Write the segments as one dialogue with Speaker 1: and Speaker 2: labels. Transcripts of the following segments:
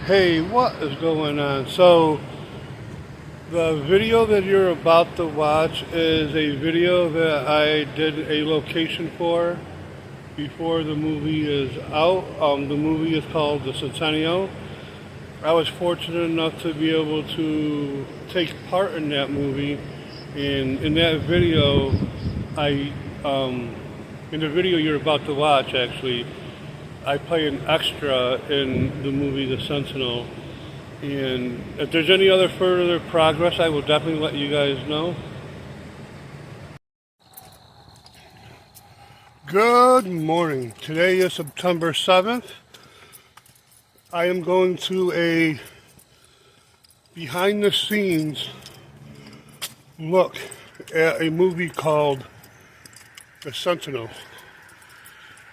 Speaker 1: Hey, what is going on? So, the video that you're about to watch is a video that I did a location for before the movie is out. The movie is called The Sentinel. I was fortunate enough to be able to take part in that movie, and in that video, in the video you're about to watch, actually, I play an extra in the movie The Sentinel. And if there's any other further progress, I will definitely let you guys know. Good morning. Today is September 7th. I am going to a behind the scenes look at a movie called The Sentinel.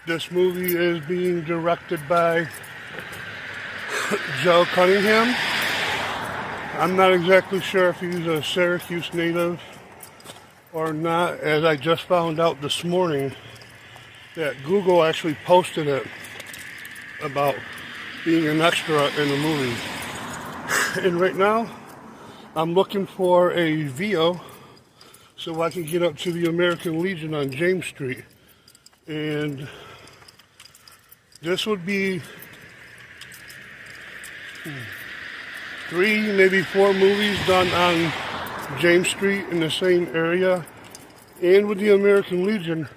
Speaker 1: This movie is being directed by Joe Cunningham. I'm not exactly sure if he's a Syracuse native or not, as I just found out this morning that Google actually posted it about being an extra in the movie. And right now, I'm looking for a VO so I can get up to the American Legion on James Street. And this would be 3, maybe 4 movies done on James Street in the same area. And with the American Legion,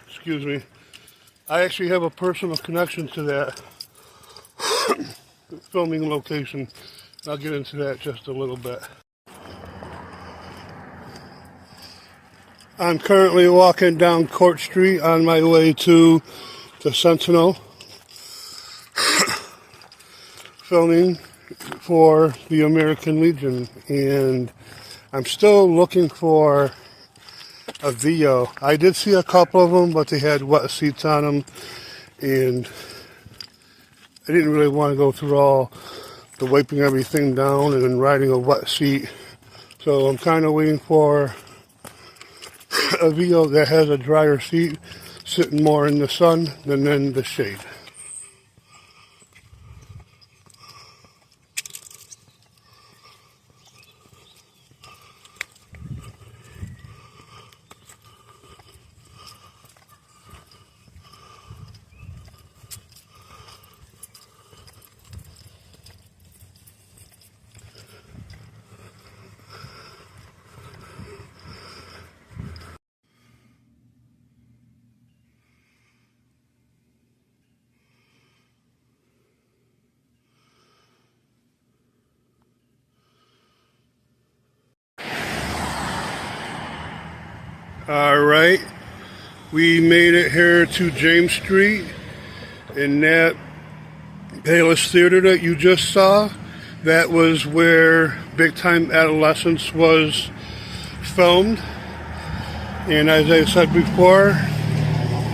Speaker 1: excuse me, I actually have a personal connection to that filming location. I'll get into that just a little bit. I'm currently walking down Court Street on my way to the Sentinel, filming for the American Legion, and I'm still looking for a VO. I did see a couple of them, but they had wet seats on them, and I didn't really want to go through all the wiping everything down and then riding a wet seat. So I'm kind of waiting for a VO that has a drier seat, sitting more in the sun than in the shade. Alright, we made it here to James Street, and that Palace Theater that you just saw, that was where Big Time Adolescence was filmed. And as I said before,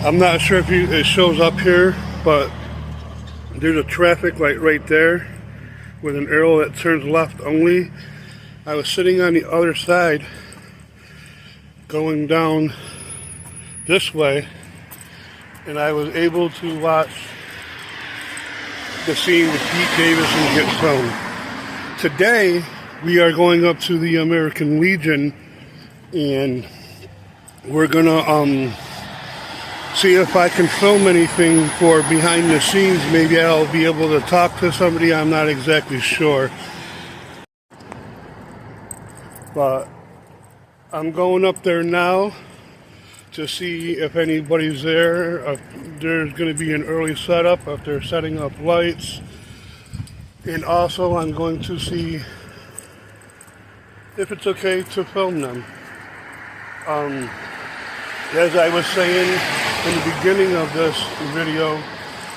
Speaker 1: I'm not sure if it shows up here, but there's a traffic light right there with an arrow that turns left only. I was sitting on the other side going down this way, and I was able to watch the scene with Pete Davidson get filmed. Today, we are going up to the American Legion, and we're gonna see if I can film anything for behind the scenes. Maybe I'll be able to talk to somebody, I'm not exactly sure. But I'm going up there now to see if anybody's there, if there's going to be an early setup, if they're setting up lights. And also I'm going to see if it's okay to film them. As I was saying in the beginning of this video,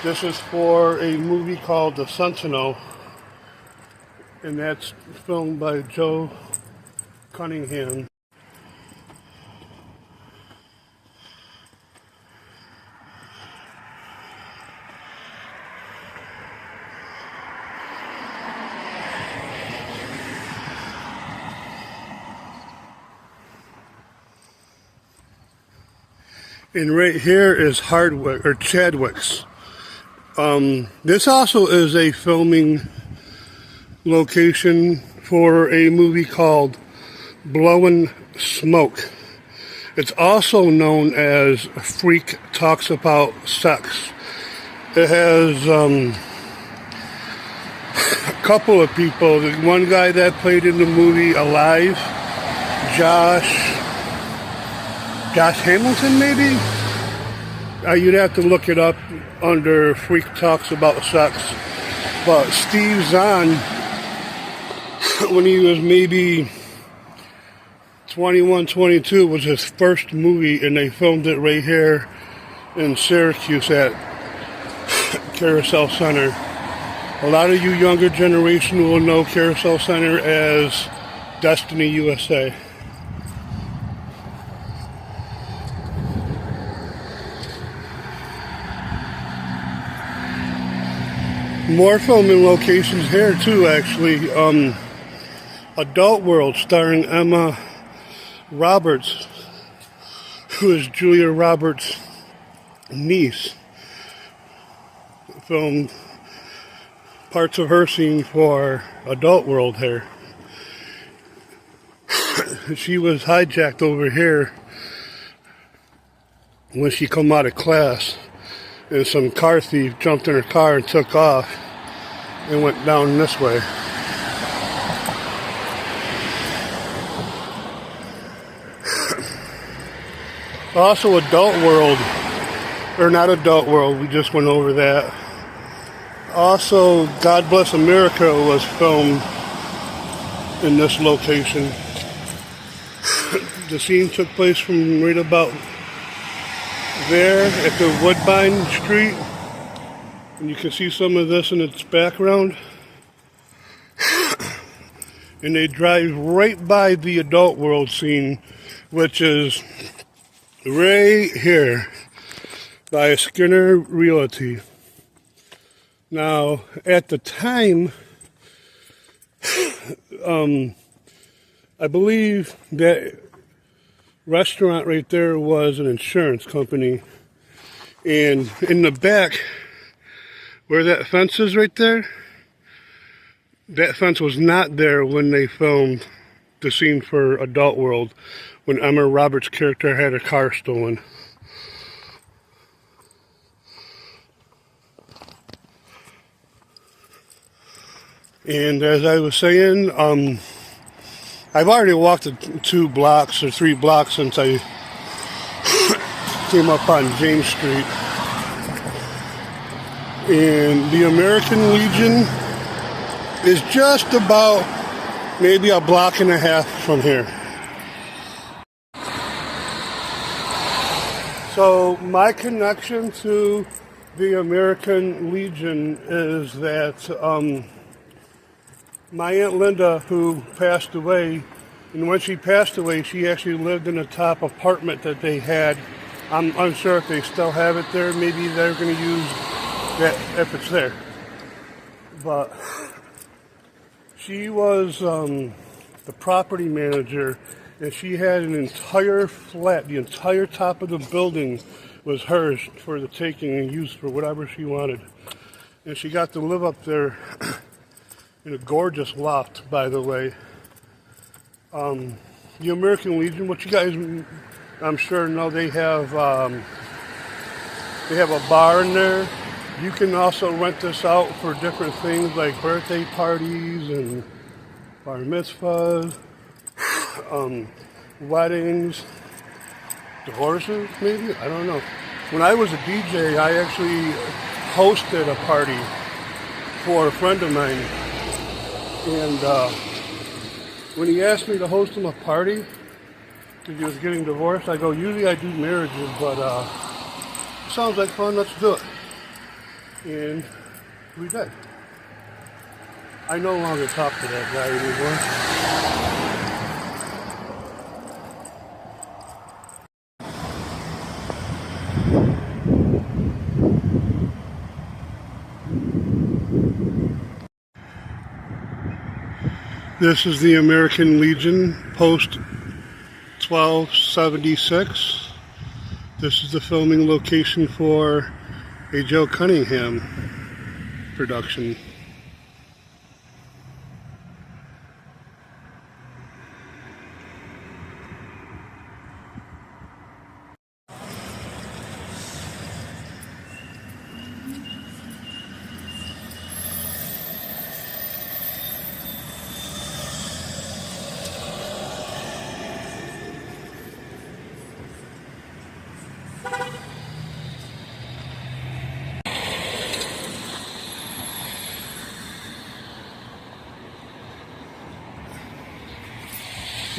Speaker 1: this is for a movie called The Sentinel, and that's filmed by Joe Cunningham. And right here is Chadwick's. This also is a filming location for a movie called Blowin' Smoke. It's also known as Freak Talks About Sex. It has a couple of people. The one guy that played in the movie Alive, Josh Hamilton, maybe? You'd have to look it up under Freak Talks About Sex. But Steve Zahn, when he was maybe 21, 22, was his first movie, and they filmed it right here in Syracuse at Carousel Center. A lot of you younger generation will know Carousel Center as Destiny USA. More filming locations here too, actually. Adult World, starring Emma Roberts, who is Julia Roberts' niece. Filmed parts of her scene for Adult World here. She was hijacked over here when she come out of class, and some car thief jumped in her car and took off and went down this way. Also Adult World, or not Adult World, we just went over that. Also, God Bless America was filmed in this location. The scene took place from right about there at the Woodbine Street. And you can see some of this in its background. And they drive right by the Adult World scene, which is right here by Skinner Realty. Now, at the time, I believe that restaurant right there was an insurance company. And in the back, where that fence is right there, that fence was not there when they filmed the scene for Adult World, when Emma Roberts' character had her car stolen. And as I was saying, I've already walked the 2 blocks or 3 blocks since I came up on James Street. And the American Legion is just about maybe a block and a half from here. So my connection to the American Legion is that my Aunt Linda, who passed away, and when she passed away, she actually lived in a top apartment that they had. I'm unsure if they still have it there. Maybe they're going to use that if it's there. But she was the property manager, and she had an entire flat. The entire top of the building was hers for the taking and use for whatever she wanted. And she got to live up there in a gorgeous loft, by the way. The American Legion, what you guys, I'm sure know, they have a bar in there. You can also rent this out for different things like birthday parties and bar mitzvahs, weddings, divorces, maybe? I don't know. When I was a DJ, I actually hosted a party for a friend of mine. And when he asked me to host him a party, because he was getting divorced, I go, usually I do marriages, but it sounds like fun, let's do it. And we did. I no longer talk to that guy anymore. This is the American Legion, post 1276. This is the filming location for a Joe Cunningham. production.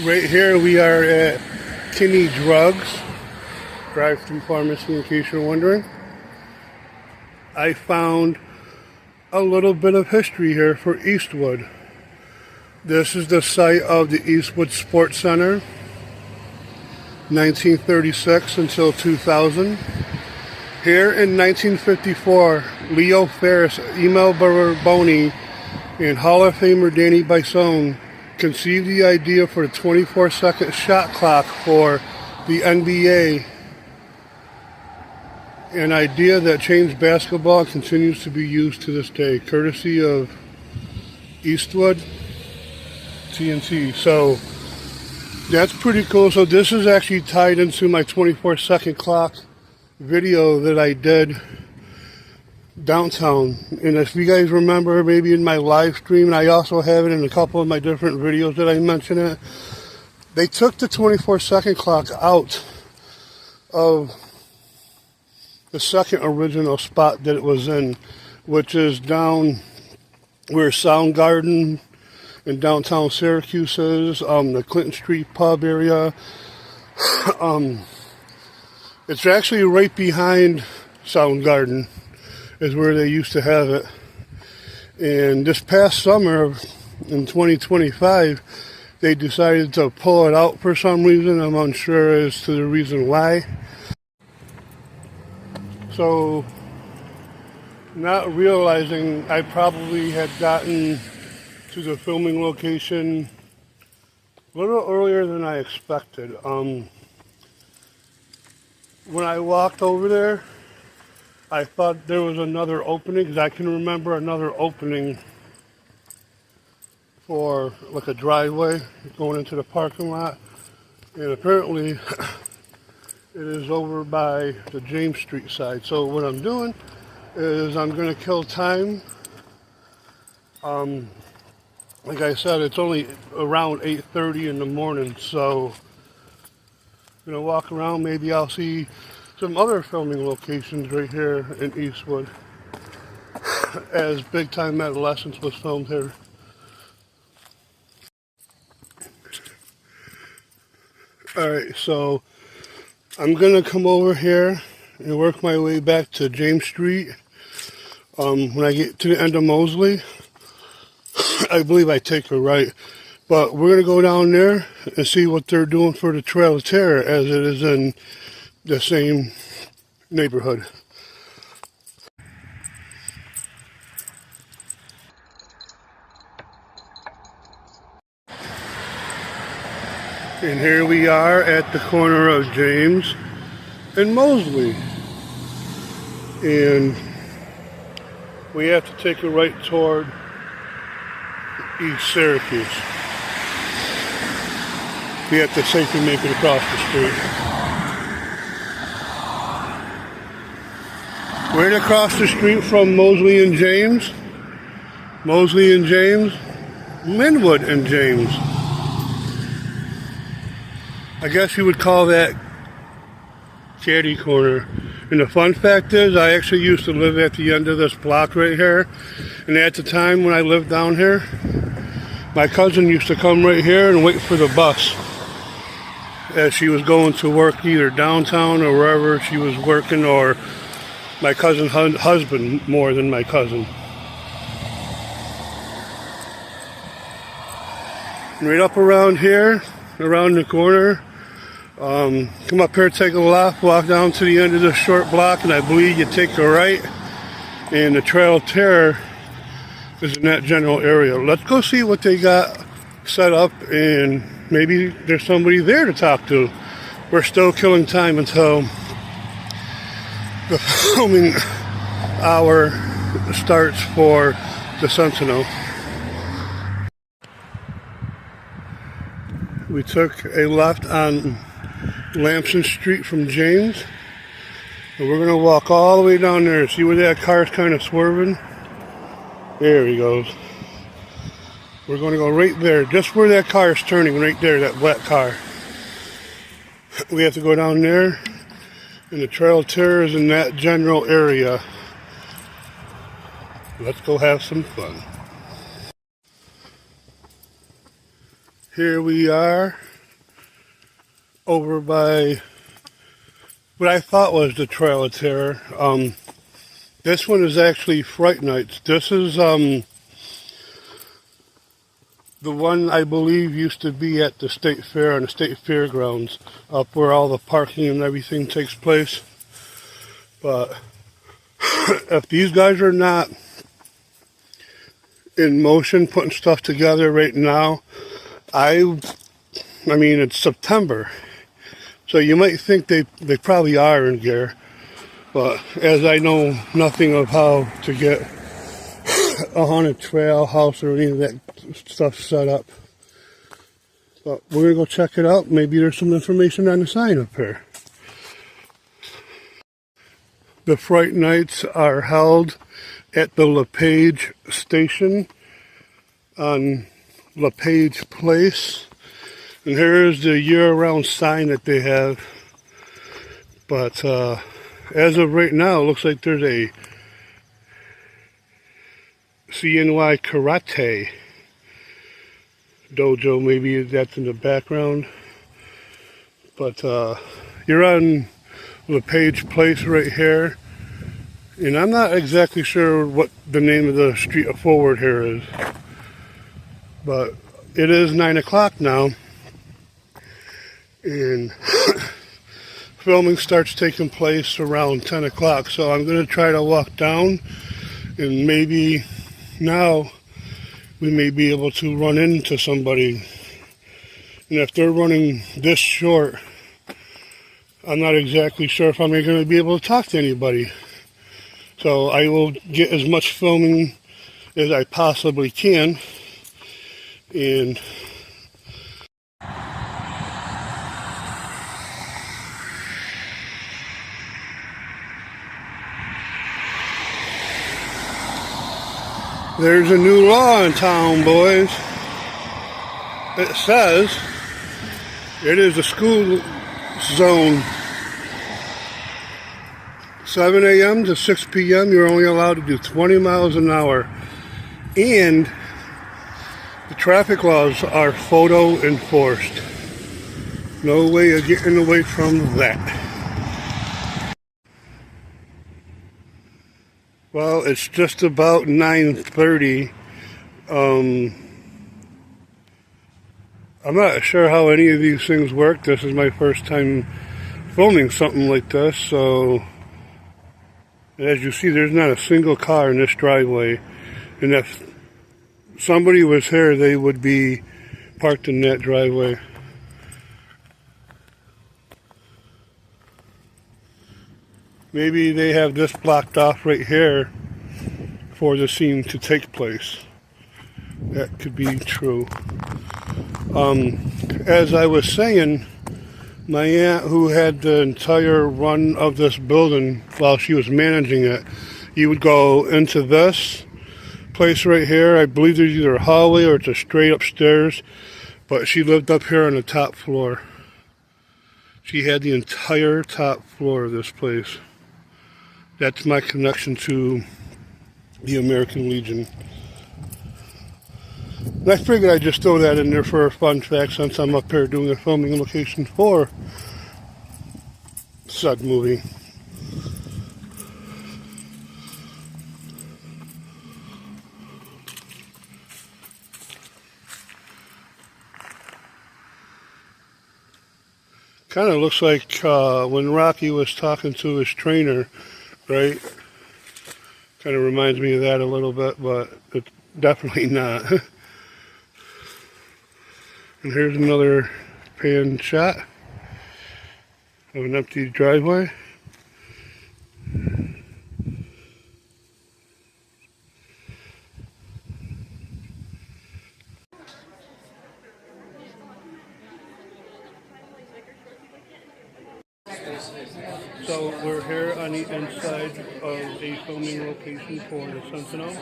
Speaker 1: Right here we are at Kinney Drugs, drive-through pharmacy in case you're wondering. I found a little bit of history here for Eastwood. This is the site of the Eastwood Sports Center, 1936 until 2000. Here in 1954, Leo Ferris, Emil Barboni, and Hall of Famer Danny Bison conceived the idea for the 24-second shot clock for the NBA, an idea that changed basketball and continues to be used to this day, courtesy of Eastwood TNT. So that's pretty cool. So this is actually tied into my 24-second clock video that I did downtown. And if you guys remember, maybe in my live stream, and I also have it in a couple of my different videos that I mentioned it, they took the 24-second clock out of the second original spot that it was in, which is down where Soundgarden in downtown Syracuse is, the Clinton Street pub area. It's actually right behind Soundgarden is where they used to have it. And this past summer in 2025, they decided to pull it out for some reason. I'm unsure as to the reason why. So, not realizing I probably had gotten to the filming location a little earlier than I expected. When I walked over there, I thought there was another opening, because I can remember another opening for like a driveway going into the parking lot. And apparently it is over by the James Street side. So what I'm doing is I'm going to kill time. Like I said, it's only around 8:30 in the morning, so I'm going to walk around. Maybe I'll see some other filming locations right here in Eastwood, as Big Time Adolescence was filmed here. Alright, so I'm gonna come over here and work my way back to James Street. When I get to the end of Mosley, I believe I take a right, but we're gonna go down there and see what they're doing for the Trail of Terror, as it is in the same neighborhood. And here we are at the corner of James and Mosley. And we have to take a right toward East Syracuse. We have to safely make it across the street. Right across the street from Mosley and James, Linwood and James. I guess you would call that caddy corner. And the fun fact is, I actually used to live at the end of this block right here. And at the time when I lived down here, my cousin used to come right here and wait for the bus as she was going to work either downtown or wherever she was working, or my cousin's husband more than my cousin. Right up around here, around the corner, come up here, take a left, walk down to the end of this short block, and I believe you take a right, and the Trail of Terror is in that general area. Let's go see what they got set up, and maybe there's somebody there to talk to. We're still killing time until the filming hour starts for the Sentinel. We took a left on Lamson Street from James, and we're going to walk all the way down there. See where that car's kind of swerving? There he goes. We're going to go right there, just where that car is turning, right there, that black car. We have to go down there, and the Trail of Terror is in that general area. Let's go have some fun. Here we are, over by what I thought was the Trail of Terror. This one is actually Fright Nights. This is the one I believe used to be at the State Fair on the State Fairgrounds, up where all the parking and everything takes place. But if these guys are not in motion putting stuff together right now, I mean, it's September, so you might think they probably are in gear, but as I know nothing of how to get a haunted trail house or any of that stuff set up, but we're gonna go check it out. Maybe there's some information on the sign up here. The Fright Nights are held at the LePage station on LePage Place, and here's the year-round sign that they have. But as of right now, it looks like there's a CNY Karate dojo, maybe that's in the background. But you're on LePage Place right here, and I'm not exactly sure what the name of the street forward here is, but it is 9 o'clock now, and filming starts taking place around 10 o'clock, so I'm going to try to walk down, and maybe now we may be able to run into somebody. And if they're running this short, I'm not exactly sure if I'm going to be able to talk to anybody. So I will get as much filming as I possibly can. And there's a new law in town, boys. It says it is a school zone. 7 a.m. to 6 p.m. you're only allowed to do 20 miles an hour. And the traffic laws are photo enforced. No way of getting away from that. Well, it's just about 9:30. I'm not sure how any of these things work. This is my first time filming something like this, so as you see, there's not a single car in this driveway, and if somebody was here, they would be parked in that driveway. Maybe they have this blocked off right here for the scene to take place. That could be true. As I was saying, my aunt, who had the entire run of this building while she was managing it, you would go into this place right here. I believe there's either a hallway or it's a straight upstairs, but she lived up here on the top floor. She had the entire top floor of this place. That's my connection to the American Legion. And I figured I'd just throw that in there for a fun fact since I'm up here doing a filming location for said movie. Kind of looks like when Rocky was talking to his trainer, right? Kind of reminds me of that a little bit, but it's definitely not. And here's another pan shot of an empty driveway. So we're here on the inside of a filming location for the Sentinel.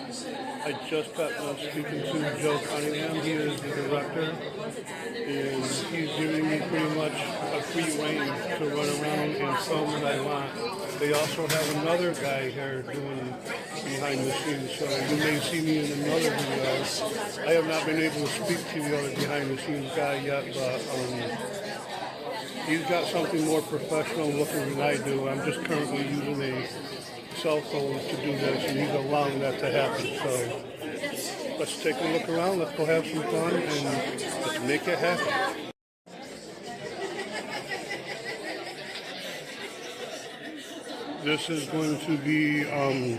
Speaker 1: I just got done speaking to Joe Cunningham. He is the director, and he's giving me pretty much a free rein to run around and film what I want. They also have another guy here doing behind the scenes, so you may see me in another video. I have not been able to speak to the other behind the scenes guy yet, but he's got something more professional looking than I do. I'm just currently using a cell phone to do this, and he's allowing that to happen. So let's take a look around, let's go have some fun, and let's make it happen. This is going to be a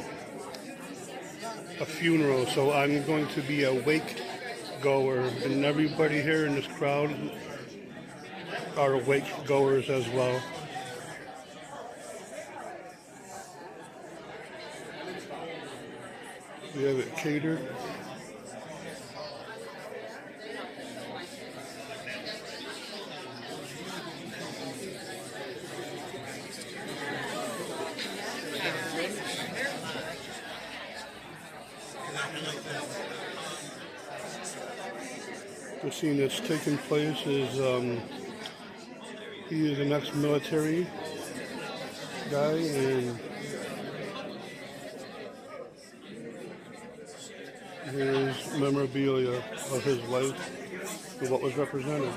Speaker 1: funeral, so I'm going to be a wake goer, and everybody here in this crowd are wake goers as well. We have it catered. The scene that's taking place is he is an ex-military guy, and here's memorabilia of his life and what was represented.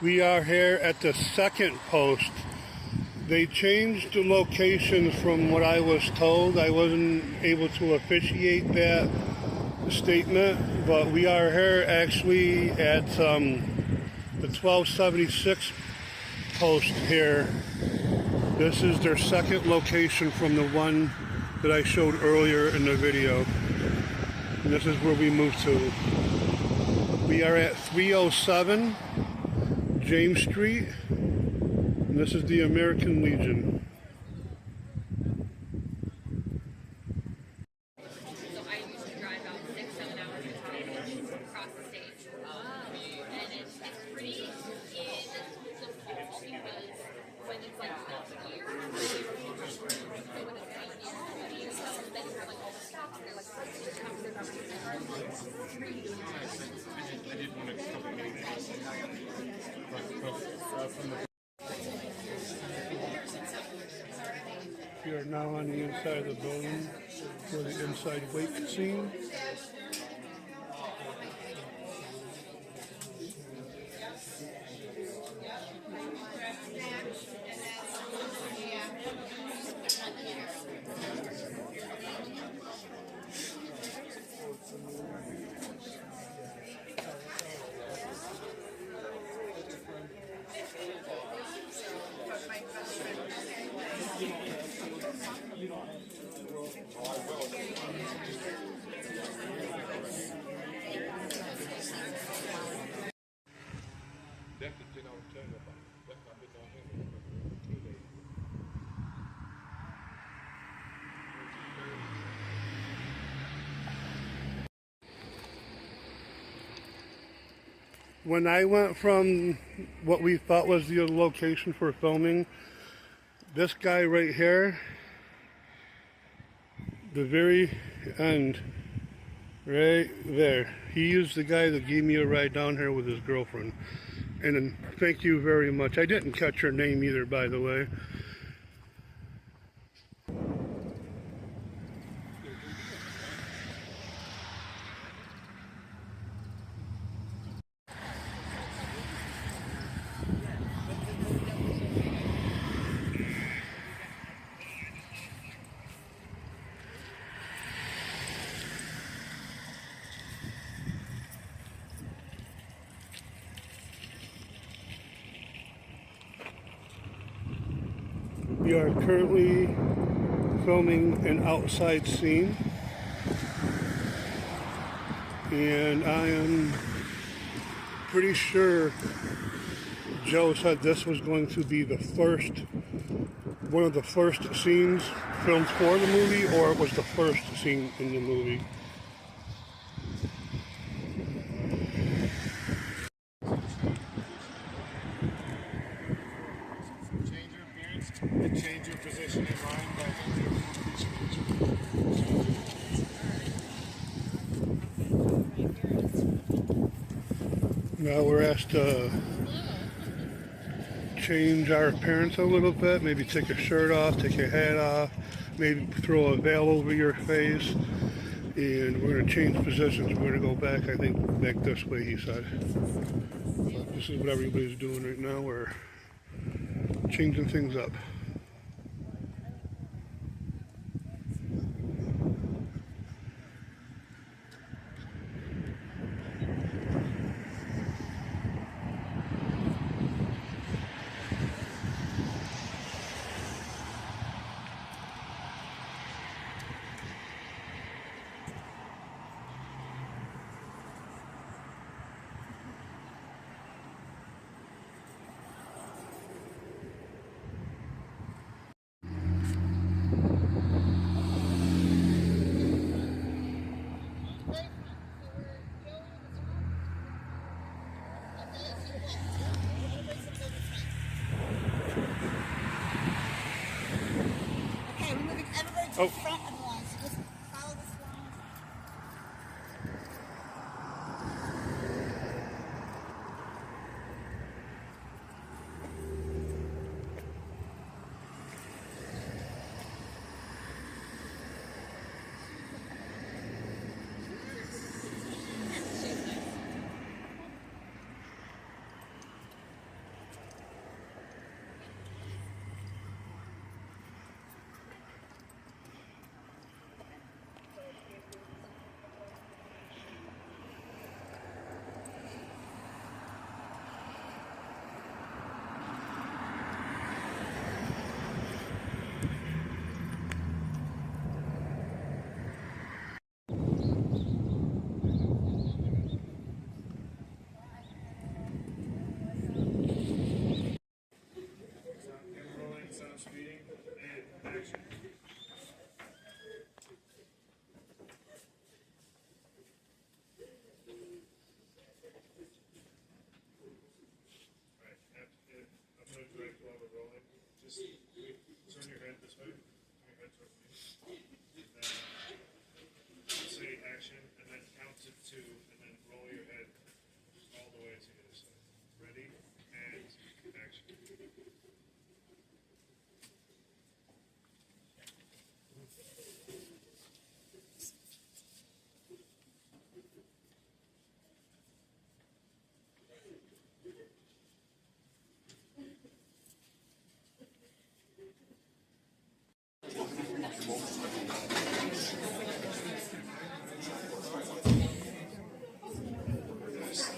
Speaker 1: We are here at the second post. They changed the location from what I was told. I wasn't able to officiate that statement, but we are here actually at the 1276 post here. This is their second location from the one that I showed earlier in the video. And this is where we moved to. We are at 307 James Street, and this is the American Legion.
Speaker 2: So I used to drive about 6-7 hours across the state. And it's pretty in the fall because when it's like snow here, when it's here, so then you have like all the stops and they're like,
Speaker 3: I did want to come and
Speaker 1: We are now on the inside of the building for the inside wake scene. When I went from what we thought was the location for filming, this guy right here, the very end, right there, he is the guy that gave me a ride down here with his girlfriend. And thank you very much. I didn't catch her name either, by the way. We are currently filming an outside scene, and I am pretty sure Joe said this was going to be the first, one of the first scenes filmed for the movie, or it was the first scene in the movie.
Speaker 3: Change your appearance and change your position in line by
Speaker 1: Now we're asked to change our appearance a little bit, maybe take your shirt off, take your hat off, maybe throw a veil over your face, and we're going to change positions. We're going to go back, I think, back this way, he said. But this is what everybody's doing right now. We're changing things up.
Speaker 4: Okay, we're moving everybody to the front of the line, so just follow this line.
Speaker 3: sound speeding, and action. Alright, I'm going to direct while we're rolling. Just turn your head this way. Turn your head towards me. And then say action, and then count to 2, and then roll your head all the way to the other side. Ready? And action.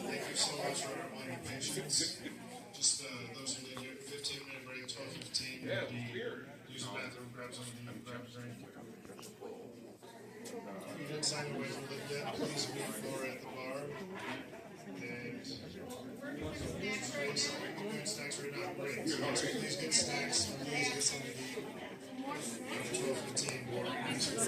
Speaker 3: Thank you so much for all your patience. Just those who did your 15-minute break, 12:15. Yeah, use the bathroom, grab something, grab a drink. If you didn't sign away from the yet, please meet Laura at the bar. And doing snacks right now, great. So please get snacks, please get something to eat. 12:15 more. Patience.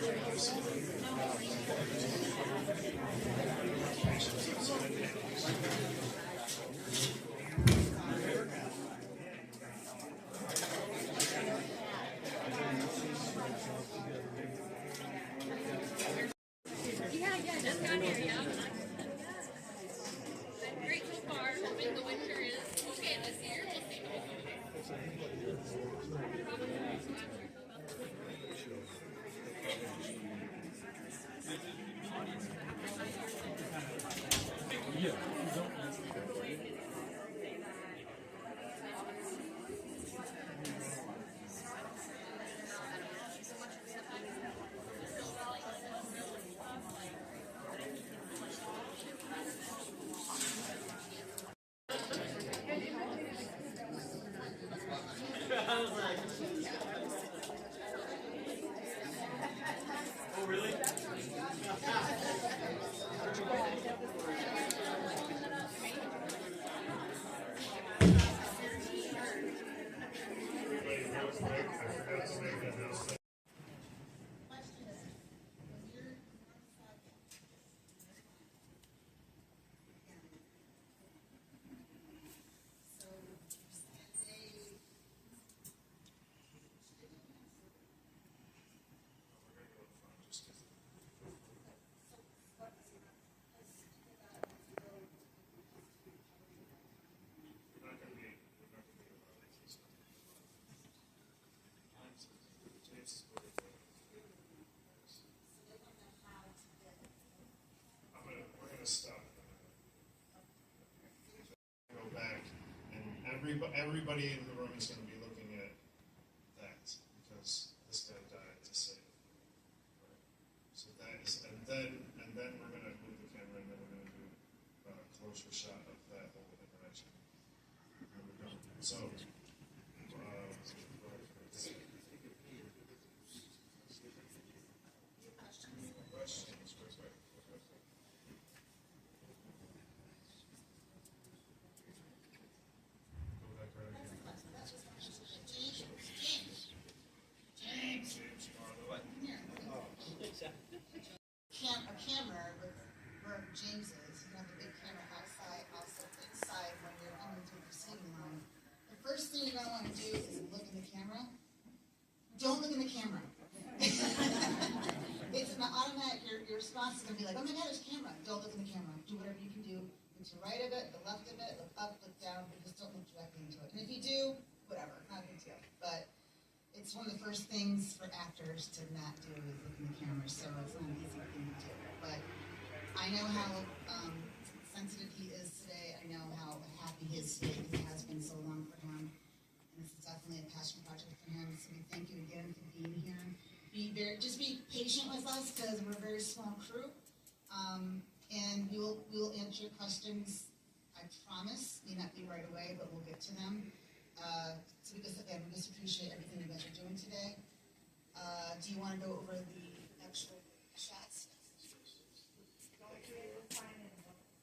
Speaker 3: We're gonna stop. Go back, and everybody in the room is going to be looking at that because this guy died to save. Right? So that is, and then we're going to move the camera, and then we're going to do a closer shot of that whole interaction. So. Questions, quick. Go back right again. James, what?
Speaker 4: A camera where James is. You have a big camera outside, also inside when you're coming through the receiving line. The first thing you're going to want to do is look in the camera. Don't look in the camera. It's an automatic, your response is going to be like, oh my God, there's a camera. Don't look in the camera. Do whatever you can do. Look to the right of it, the left of it, look up, look down, but just don't look directly into it. And if you do, whatever, not a big deal. But it's one of the first things for actors to not do is look in the camera, so it's not an easy thing to do. But I know how sensitive he is today. I know how happy he is today because it has been so long for him. And this is definitely a passion project for him. So we thank you again for being here. Just be patient with us because we're a very small crew. And we will answer your questions, I promise. May not be right away, but we'll get to them. So we just appreciate everything you guys are doing today. Do you want to go over the actual shots?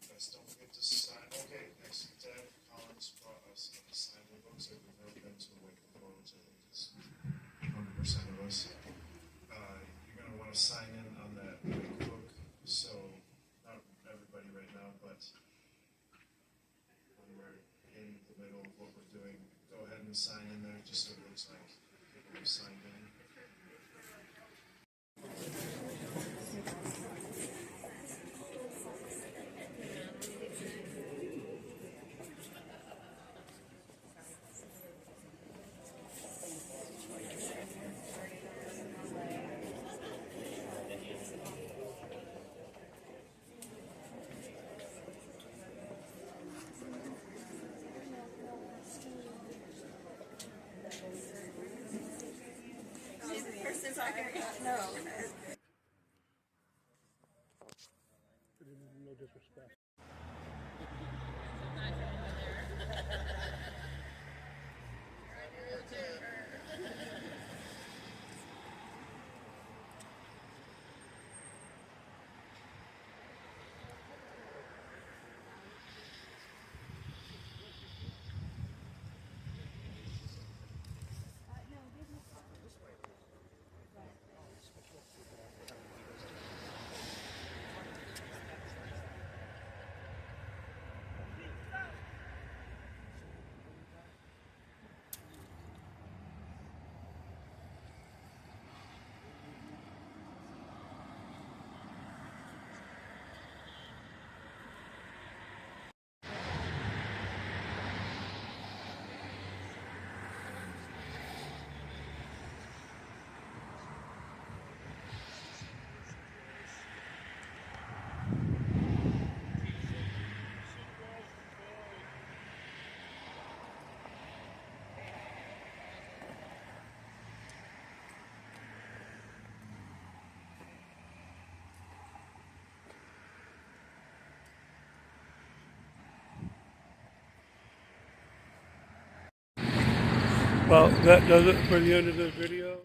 Speaker 3: Guys, don't forget to sign. Okay, next, Deb Collins brought us a signing book, so we've never been to a wake of photos. I think it's 100% of us. You're going to want to sign in on that wake book. So, not everybody right now, but when we're in the middle of what we're doing, go ahead and sign in there just so it looks like people have signed in.
Speaker 1: No disrespect. Well, that does it for the end of this video.